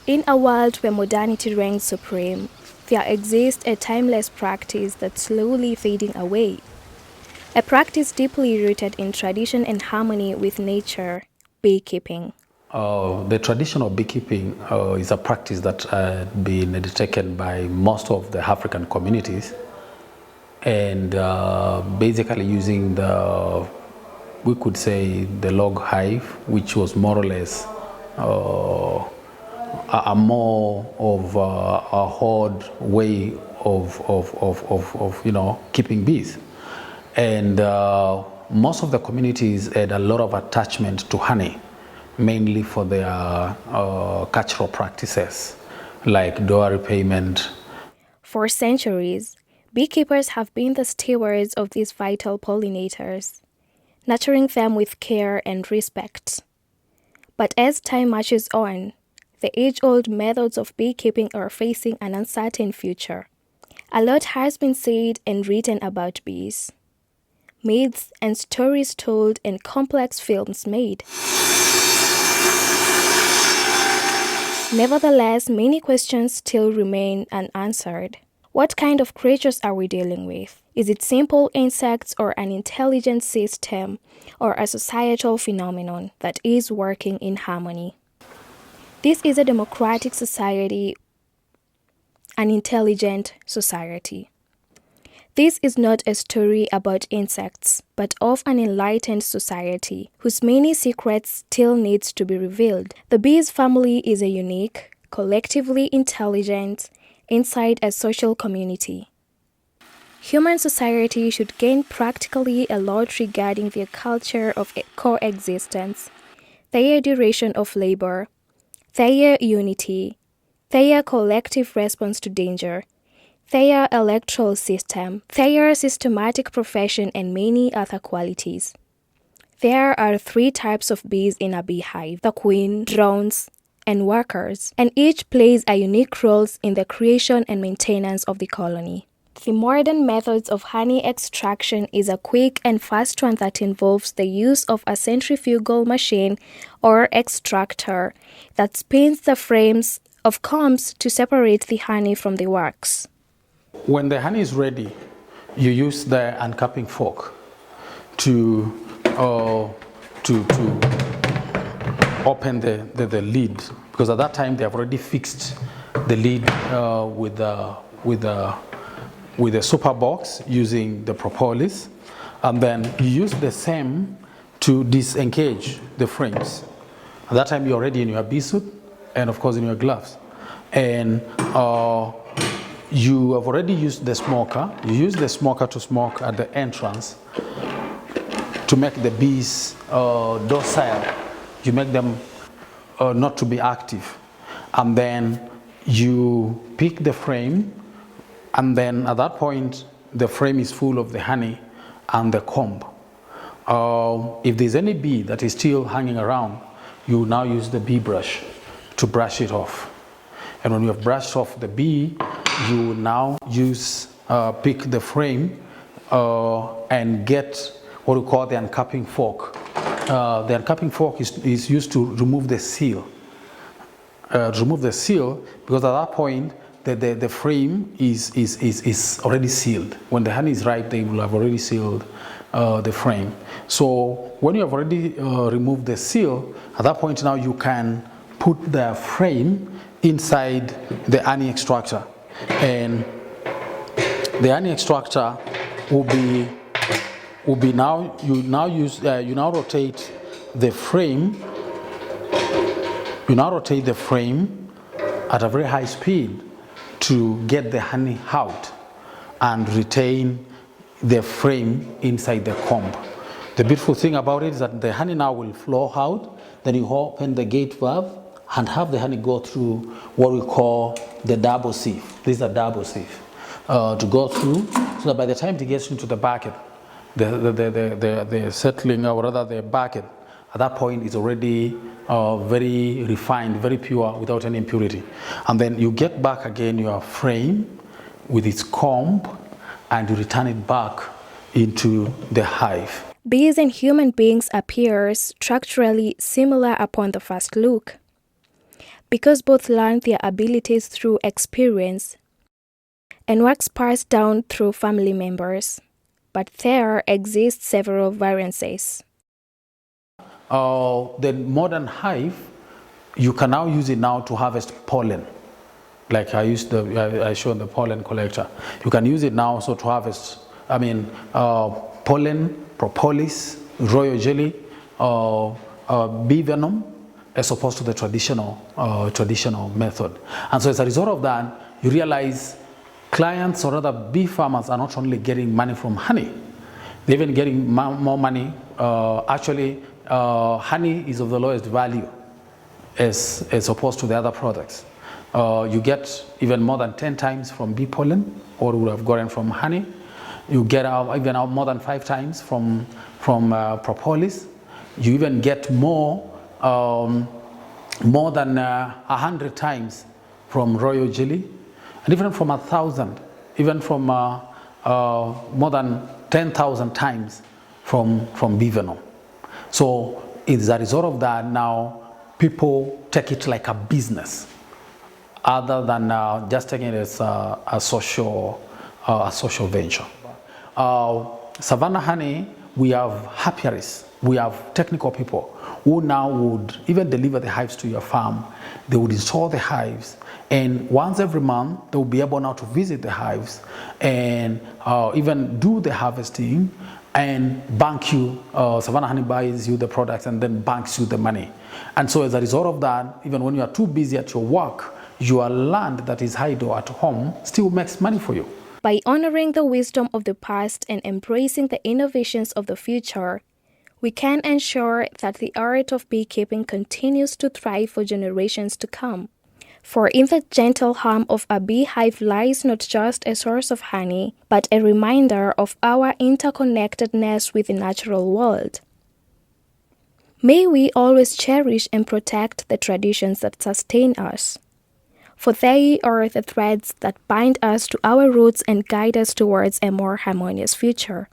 In a world where modernity reigns supreme, there exists a timeless practice that's slowly fading away. A practice deeply rooted in tradition and harmony with nature, beekeeping. The tradition of beekeeping is a practice that had been undertaken by most of the African communities, and basically using we could say, the log hive, which was more or less a more of a hard way of keeping bees, and most of the communities had a lot of attachment to honey, mainly for their cultural practices like dowry payment. For centuries, beekeepers have been the stewards of these vital pollinators, nurturing them with care and respect. But as time marches on, the age-old methods of beekeeping are facing an uncertain future. A lot has been said and written about bees. Myths and stories told and complex films made. Nevertheless, many questions still remain unanswered. What kind of creatures are we dealing with? Is it simple insects or an intelligent system or a societal phenomenon that is working in harmony? This is a democratic society, an intelligent society. This is not a story about insects, but of an enlightened society whose many secrets still needs to be revealed. The bees family is a unique, collectively intelligent, inside a social community. Human society should gain practically a lot regarding their culture of coexistence, their duration of labor, their unity, their collective response to danger, their electoral system, their systematic profession, and many other qualities. There are 3 types of bees in a beehive: the queen, drones, and workers, and each plays a unique role in the creation and maintenance of the colony. The modern methods of honey extraction is a quick and fast one that involves the use of a centrifugal machine or extractor that spins the frames of combs to separate the honey from the wax. When the honey is ready, you use the uncapping fork to open the lid, because at that time they have already fixed the lid with a super box using the propolis, and then you use the same to disengage the frames. At that time you're already in your bee suit and of course in your gloves, and you have already used the smoker. You use the smoker to smoke at the entrance to make the bees docile. You make them not to be active. And then you pick the frame, and then at that point, the frame is full of the honey and the comb. If there's any bee that is still hanging around, you now use the bee brush to brush it off. And when you have brushed off the bee, you now pick the frame and get what we call the uncapping fork. The uncapping fork is used to remove the seal. Because at that point, the frame is already sealed. When the honey is ripe, they will have already sealed the frame. So when you have already removed the seal, at that point now you can put the frame inside the honey extractor, and the honey extractor will be now you now rotate the frame. You now rotate the frame at a very high speed to get the honey out and retain the frame inside the comb. The beautiful thing about it is that the honey now will flow out. Then you open the gate valve and have the honey go through what we call the double sieve. This is a double sieve to go through, so that by the time it gets into the bucket, the settling, or rather the bucket, at that point is already very refined, very pure, without any impurity. And then you get back again your frame with its comb, and you return it back into the hive. Bees and human beings appear structurally similar upon the first look. because both learn their abilities through experience and works passed down through family members. But there exist several variances. The modern hive, you can now use it now to harvest pollen. Like I showed the pollen collector. You can use it now also to harvest, pollen, propolis, royal jelly, bee venom, as opposed to the traditional method. And so as a result of that, you realize clients or other bee farmers are not only getting money from honey, they're even getting more money. Honey is of the lowest value as opposed to the other products. You get even more than 10 times from bee pollen, or you would have gotten from honey. You get even more than 5 times from propolis. You even get more than 100 times from royal jelly, and even from 1,000, even from more than 10,000 times from bee venom. So as a result of that, now people take it like a business, other than just taking it as a social venture. Savannah honey, we have apiarists, we have technical people who now would even deliver the hives to your farm. They would install the hives, and once every month they will be able now to visit the hives and even do the harvesting and bank you. Savannah honey buys you the products and then banks you the money. And so as a result of that, even when you are too busy at your work, your land that is idle at home still makes money for you. By honoring the wisdom of the past and embracing the innovations of the future, we can ensure that the art of beekeeping continues to thrive for generations to come. For in the gentle hum of a beehive lies not just a source of honey, but a reminder of our interconnectedness with the natural world. May we always cherish and protect the traditions that sustain us, for they are the threads that bind us to our roots and guide us towards a more harmonious future.